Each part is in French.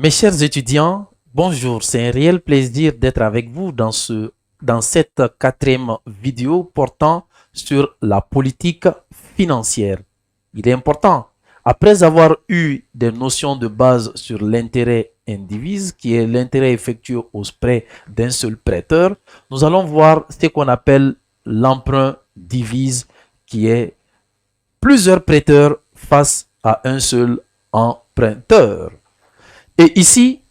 Mes chers étudiants, bonjour, c'est un réel plaisir d'être avec vous dans cette quatrième vidéo portant sur la politique financière. Il est important, après avoir eu des notions de base sur l'intérêt indivise, qui est l'intérêt effectué au prêt d'un seul prêteur, nous allons voir ce qu'on appelle l'emprunt divise, qui est plusieurs prêteurs face à un seul emprunteur. Et ici,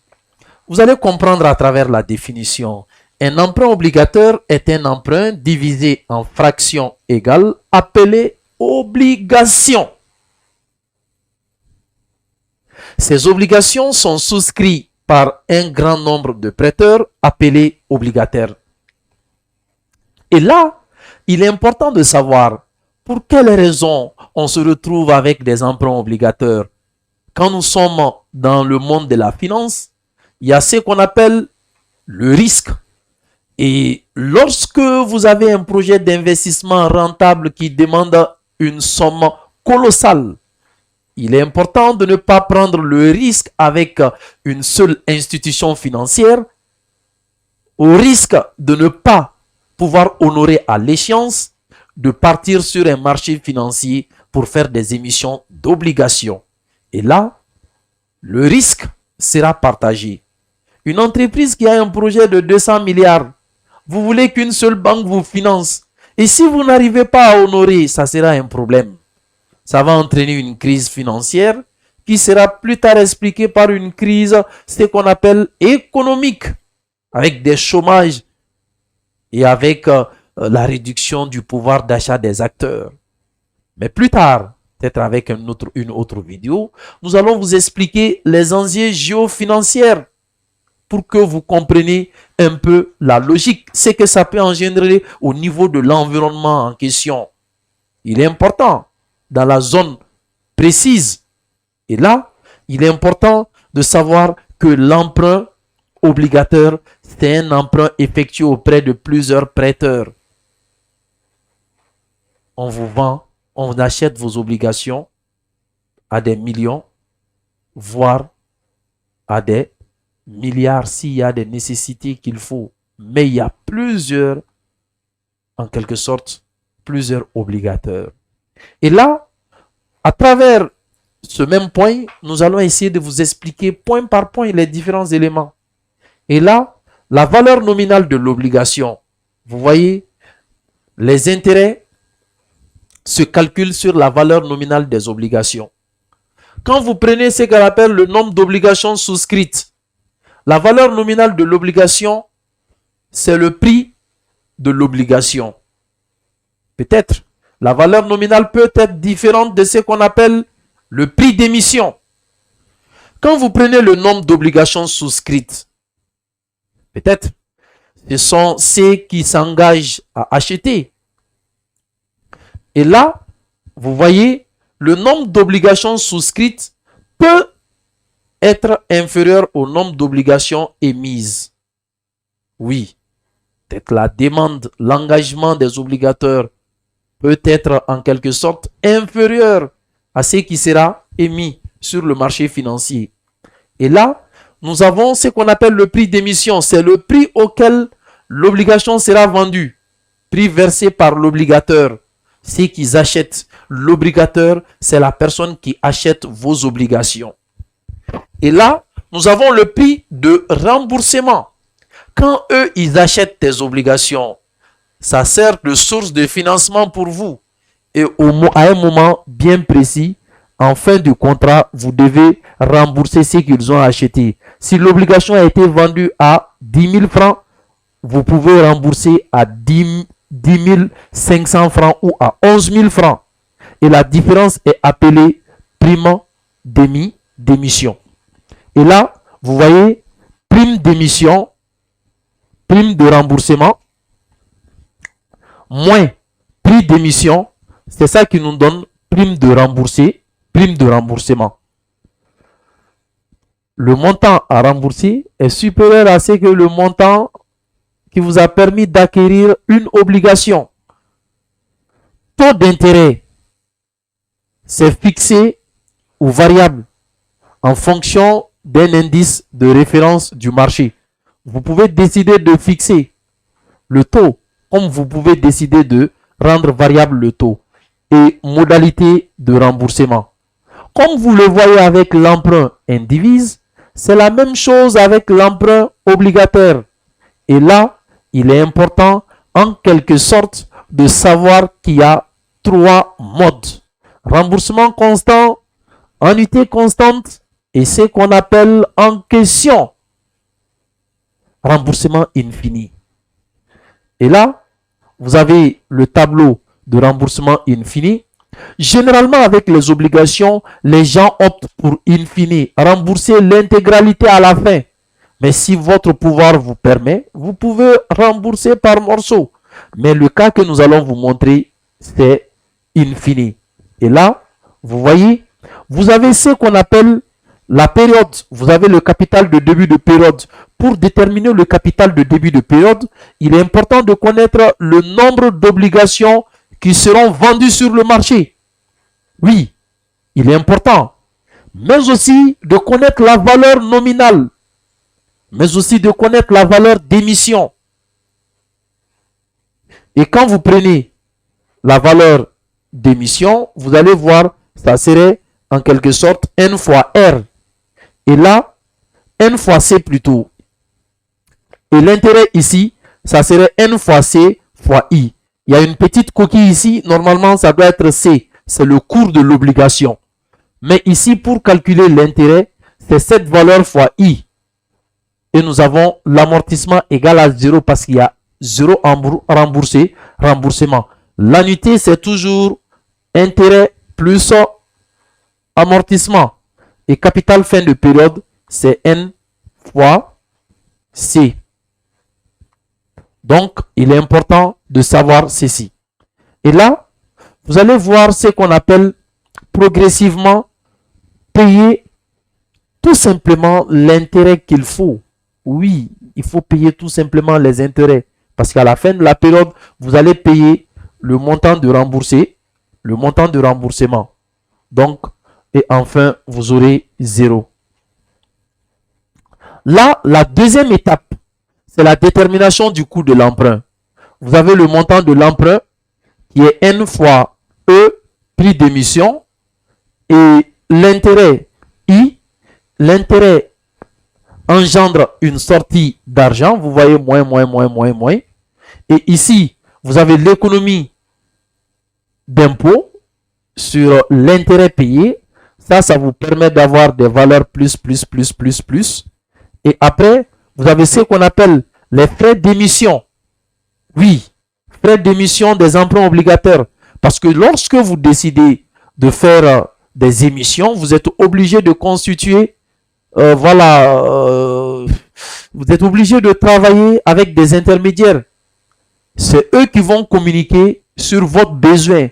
vous allez comprendre à travers la définition. Un emprunt obligateur est un emprunt divisé en fractions égales appelé obligation. Ces obligations sont souscrites par un grand nombre de prêteurs appelés obligataires. Et là, il est important de savoir pour quelles raisons on se retrouve avec des emprunts obligateurs. Quand nous sommes dans le monde de la finance, il y a ce qu'on appelle le risque. Et lorsque vous avez un projet d'investissement rentable qui demande une somme colossale, il est important de ne pas prendre le risque avec une seule institution financière, au risque de ne pas pouvoir honorer à l'échéance, de partir sur un marché financier pour faire des émissions d'obligations. Et là, le risque sera partagé. Une entreprise qui a un projet de 200 milliards, vous voulez qu'une seule banque vous finance. Et si vous n'arrivez pas à honorer, ça sera un problème. Ça va entraîner une crise financière qui sera plus tard expliquée par une crise, ce qu'on appelle économique, avec des chômages et avec la réduction du pouvoir d'achat des acteurs. Mais plus tard, peut-être avec une autre vidéo, nous allons vous expliquer les enjeux géofinanciers pour que vous compreniez un peu la logique, ce que ça peut engendrer au niveau de l'environnement en question. Il est important dans la zone précise. Et là, il est important de savoir que l'emprunt obligateur, c'est un emprunt effectué auprès de plusieurs prêteurs. On vous vend, on achète vos obligations à des millions, voire à des milliards s'il y a des nécessités qu'il faut. Mais il y a plusieurs, en quelque sorte, plusieurs obligateurs. Et là, à travers ce même point, nous allons essayer de vous expliquer point par point les différents éléments. Et là, la valeur nominale de l'obligation, vous voyez, les intérêts se calculent sur la valeur nominale des obligations. Quand vous prenez ce qu'on appelle le nombre d'obligations souscrites, la valeur nominale de l'obligation, c'est le prix de l'obligation. Peut-être, la valeur nominale peut être différente de ce qu'on appelle le prix d'émission. Quand vous prenez le nombre d'obligations souscrites, peut-être, ce sont ceux qui s'engagent à acheter. Et là, vous voyez, le nombre d'obligations souscrites peut être inférieur au nombre d'obligations émises. Oui, peut-être la demande, l'engagement des obligateurs peut être en quelque sorte inférieur à ce qui sera émis sur le marché financier. Et là, nous avons ce qu'on appelle le prix d'émission. C'est le prix auquel l'obligation sera vendue. Prix versé par l'obligateur. C'est qu'ils achètent. L'obligateur, c'est la personne qui achète vos obligations. Et là, nous avons le prix de remboursement. Quand eux, ils achètent tes obligations, ça sert de source de financement pour vous. Et à un moment bien précis, en fin de contrat, vous devez rembourser ce qu'ils ont acheté. Si l'obligation a été vendue à 10 000 francs, vous pouvez rembourser à 10 500 francs ou à 11 000 francs. Et la différence est appelée prime d'émission. Et là, vous voyez, prime d'émission, prime de remboursement, moins prix d'émission, c'est ça qui nous donne prime de remboursement. Le montant à rembourser est supérieur à ce que le montant qui vous a permis d'acquérir une obligation. Taux d'intérêt, c'est fixé ou variable en fonction d'un indice de référence du marché. Vous pouvez décider de fixer le taux, comme vous pouvez décider de rendre variable le taux. Et modalité de remboursement. Comme vous le voyez avec l'emprunt indivise, c'est la même chose avec l'emprunt obligataire. Et là, il est important en quelque sorte de savoir qu'il y a trois modes. Remboursement constant, annuité constante et ce qu'on appelle en question remboursement infini. Et là, vous avez le tableau de remboursement infini. Généralement, avec les obligations, les gens optent pour infini, rembourser l'intégralité à la fin. Mais si votre pouvoir vous permet, vous pouvez rembourser par morceaux. Mais le cas que nous allons vous montrer, c'est infini. Et là, vous voyez, vous avez ce qu'on appelle la période. Vous avez le capital de début de période. Pour déterminer le capital de début de période, il est important de connaître le nombre d'obligations qui seront vendues sur le marché. Oui, il est important. Mais aussi de connaître la valeur nominale. Mais aussi de connaître la valeur d'émission. Et quand vous prenez la valeur d'émission, vous allez voir, ça serait en quelque sorte N fois R. Et là, N fois C plutôt. Et l'intérêt ici, ça serait N fois C fois I. Il y a une petite coquille ici, normalement ça doit être C. C'est le cours de l'obligation. Mais ici, pour calculer l'intérêt, c'est cette valeur fois I. Et nous avons l'amortissement égal à 0 parce qu'il y a 0 remboursement. L'annuité, c'est toujours intérêt plus amortissement. Et capital fin de période, c'est N fois C. Donc, il est important de savoir ceci. Et là, vous allez voir ce qu'on appelle progressivement payer tout simplement l'intérêt qu'il faut. Oui, il faut payer tout simplement les intérêts. Parce qu'à la fin de la période, vous allez payer le montant de remboursé, le montant de remboursement. Donc, et enfin, vous aurez 0. Là, la deuxième étape, c'est la détermination du coût de l'emprunt. Vous avez le montant de l'emprunt qui est N fois E, prix d'émission, et l'intérêt I. L'intérêt engendre une sortie d'argent. Vous voyez moins. Et ici, vous avez l'économie d'impôt sur l'intérêt payé. Ça vous permet d'avoir des valeurs plus. Et après, vous avez ce qu'on appelle les frais d'émission. Oui, frais d'émission des emprunts obligataires. Parce que lorsque vous décidez de faire des émissions, vous êtes obligé de constituer, vous êtes obligé de travailler avec des intermédiaires. C'est eux qui vont communiquer sur votre besoin.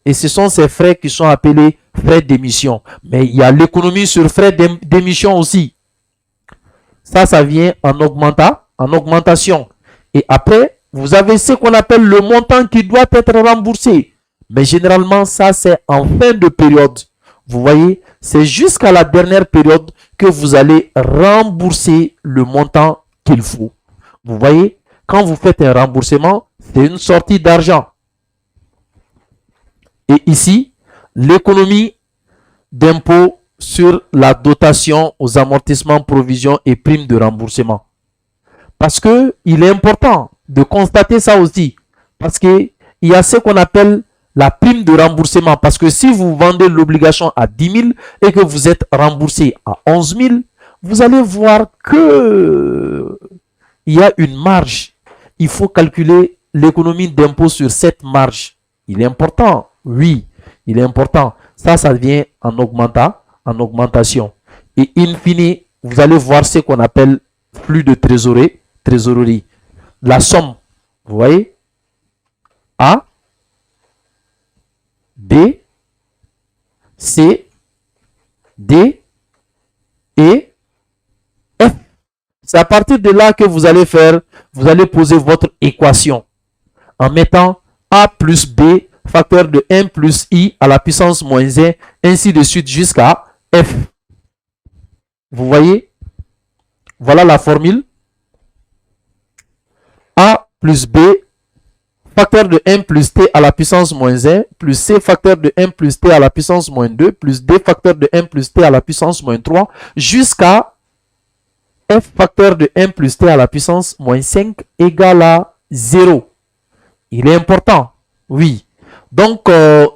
Et ce sont ces frais qui sont appelés frais d'émission. Mais il y a l'économie sur frais d'émission aussi. Ça vient en augmentation. Et après, vous avez ce qu'on appelle le montant qui doit être remboursé. Mais généralement, ça, c'est en fin de période. Vous voyez, c'est jusqu'à la dernière période que vous allez rembourser le montant qu'il faut. Vous voyez, quand vous faites un remboursement, c'est une sortie d'argent. Et ici, l'économie d'impôt sur la dotation aux amortissements, provisions et primes de remboursement. Parce que il est important de constater ça aussi. Parce qu'il y a ce qu'on appelle la prime de remboursement. Parce que si vous vendez l'obligation à 10 000 et que vous êtes remboursé à 11 000, vous allez voir que il y a une marge. Il faut calculer l'économie d'impôt sur cette marge. Il est important. Oui, il est important. Ça vient en augmentation. Et in fine, vous allez voir ce qu'on appelle flux de trésorerie. La somme, vous voyez, A, B, C, D, E, F. C'est à partir de là que vous allez poser votre équation en mettant A plus B facteur de 1 plus I à la puissance moins 1, ainsi de suite jusqu'à F. Vous voyez? Voilà la formule. A plus B facteur de 1 plus t à la puissance moins 1 plus c facteur de 1 plus t à la puissance moins 2 plus d facteur de 1 plus t à la puissance moins 3 jusqu'à f facteur de 1 plus t à la puissance moins 5 égale à 0. Il est important, oui. Donc,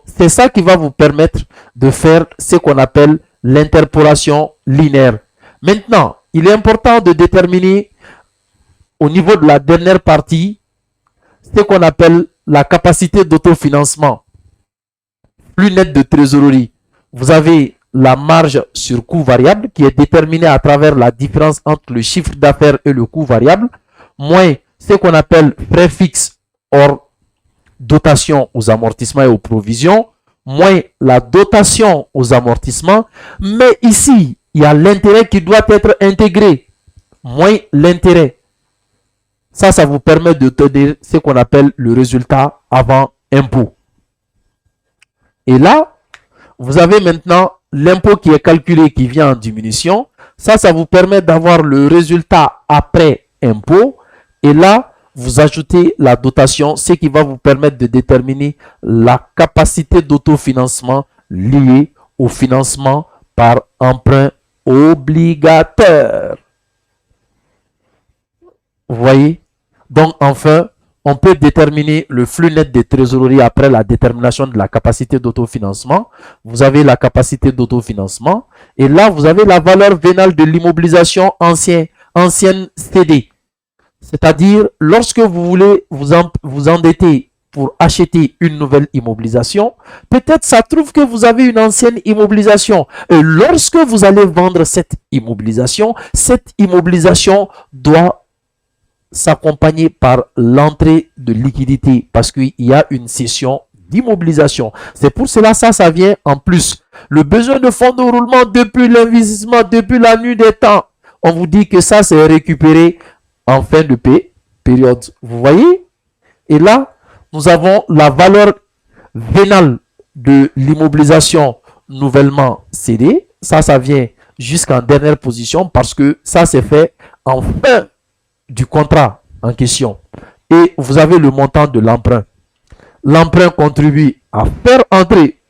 c'est ça qui va vous permettre de faire ce qu'on appelle l'interpolation linéaire. Maintenant, il est important de déterminer au niveau de la dernière partie ce qu'on appelle la capacité d'autofinancement. Flux net de trésorerie. Vous avez la marge sur coût variable qui est déterminée à travers la différence entre le chiffre d'affaires et le coût variable, moins ce qu'on appelle frais fixes hors dotation aux amortissements et aux provisions, moins la dotation aux amortissements. Mais ici, il y a l'intérêt qui doit être intégré, moins l'intérêt. Ça vous permet de donner ce qu'on appelle le résultat avant impôt. Et là, vous avez maintenant l'impôt qui est calculé, qui vient en diminution. Ça vous permet d'avoir le résultat après impôt. Et là, vous ajoutez la dotation, ce qui va vous permettre de déterminer la capacité d'autofinancement liée au financement par emprunt obligataire. Vous voyez? Donc, enfin, on peut déterminer le flux net de trésorerie après la détermination de la capacité d'autofinancement. Vous avez la capacité d'autofinancement. Et là, vous avez la valeur vénale de l'immobilisation ancienne CD. C'est-à-dire, lorsque vous voulez vous endetter pour acheter une nouvelle immobilisation, peut-être ça trouve que vous avez une ancienne immobilisation. Et lorsque vous allez vendre cette immobilisation doit s'accompagner par l'entrée de liquidité parce qu'il y a une cession d'immobilisation. C'est pour cela ça vient en plus. Le besoin de fonds de roulement depuis l'investissement, depuis la nuit des temps. On vous dit que ça c'est récupéré en fin de période. Vous voyez? Et là, nous avons la valeur vénale de l'immobilisation nouvellement cédée. Ça vient jusqu'en dernière position parce que ça c'est fait en fin du contrat en question. Et vous avez le montant de l'emprunt. L'emprunt contribue à faire entrer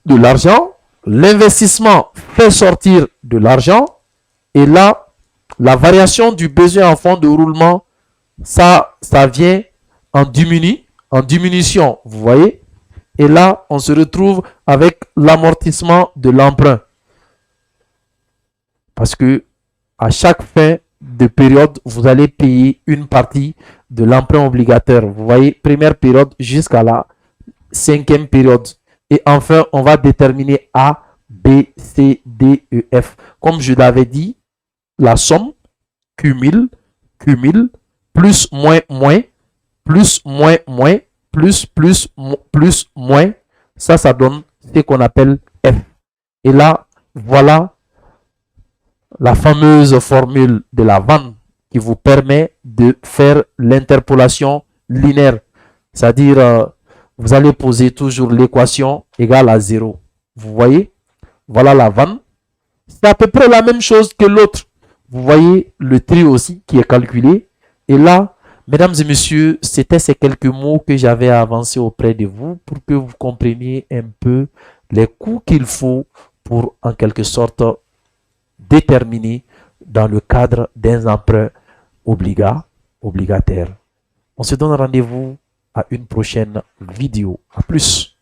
de l'argent. L'investissement fait sortir de l'argent. Et là, la variation du besoin en fonds de roulement, ça vient en diminution. Vous voyez? Et là, on se retrouve avec l'amortissement de l'emprunt. Parce que à chaque fin de période, vous allez payer une partie de l'emprunt obligataire. Vous voyez, première période jusqu'à la 5e période. Et enfin, on va déterminer A, B, C, D, E, F. Comme je l'avais dit, la somme cumule, plus, moins, plus, moins, plus, moins. Ça donne ce qu'on appelle F. Et là, voilà la fameuse formule de la vanne qui vous permet de faire l'interpolation linéaire. C'est-à-dire, vous allez poser toujours l'équation égale à 0. Vous voyez? Voilà la vanne. C'est à peu près la même chose que l'autre. Vous voyez le tri aussi qui est calculé. Et là, mesdames et messieurs, c'était ces quelques mots que j'avais avancés auprès de vous pour que vous compreniez un peu les coûts qu'il faut pour, en quelque sorte, déterminer dans le cadre d'un emprunt obligataire. On se donne rendez-vous à une prochaine vidéo. À plus.